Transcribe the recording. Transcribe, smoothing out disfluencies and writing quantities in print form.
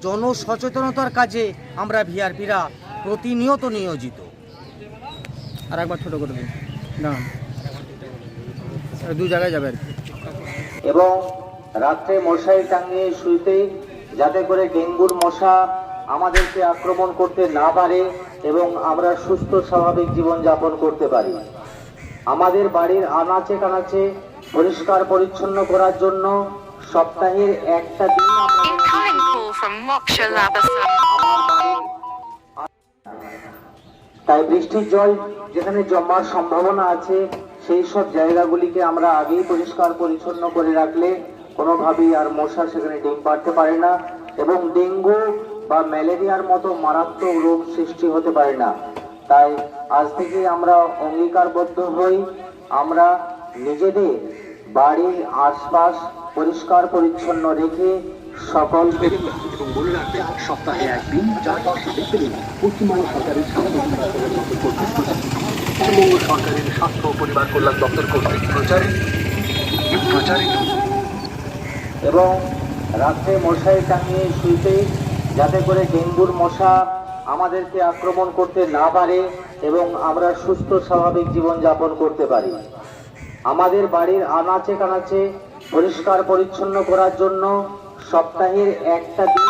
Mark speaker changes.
Speaker 1: জনসচেতনতার কাজে আমরা ভিআরপিরা প্রতিনিয়ত নিয়োজিত।
Speaker 2: আর একবার ছোট করে দিন না, দু জায়গায় যাবে আর কি।
Speaker 3: এবং রাত্রে মশারি টাঙিয়ে শুইতে, যাতে করে ডেঙ্গুর মশা আমাদেরকে আক্রমণ করতে না পারে এবং আমরা সুস্থ স্বাভাবিক জীবন যাপন করতে পারি। আমাদের বাড়ির আনাচে কানাচে পরিষ্কার পরিচ্ছন্ন করার জন্য সপ্তাহের একটা দিন তাই বৃষ্টির জল যেখানে জমার সম্ভাবনা আছে সেই সব জায়গাগুলিকে আমরা আগেই পরিষ্কার পরিচ্ছন্ন করে রাখলে কোনোভাবেই আর মশা সেখানে ডিম পাড়তে পারে না এবং ডেঙ্গু বা ম্যালেরিয়ার মতো মারাত্মক রোগ সৃষ্টি হতে পারে না। তাই আজ থেকে আমরা অঙ্গীকারবদ্ধ হই, আমরা নিজেদের বাড়ির আশপাশ পরিষ্কার পরিচ্ছন্ন রেখে সকল
Speaker 4: এবং বলে রাখবেন সপ্তাহে একদিন 4-5 দেখতে দিন পশ্চিমবঙ্গ সরকারের পশ্চিমবঙ্গ সরকারের স্বাস্থ্য ও পরিবার কল্যাণ দপ্তর কর্তৃক প্রচারিত।
Speaker 3: এবং রাত্রে মশারি টাঙিয়ে শুইতে, যাতে করে ডেঙ্গুর মশা আমাদেরকে আক্রমণ করতে না পারে এবং আমরা সুস্থ স্বাভাবিক জীবন যাপন করতে পারি। আমাদের বাড়ির আনাচে কানাচে পরিষ্কার পরিচ্ছন্ন করার জন্য সপ্তাহের একটা দিন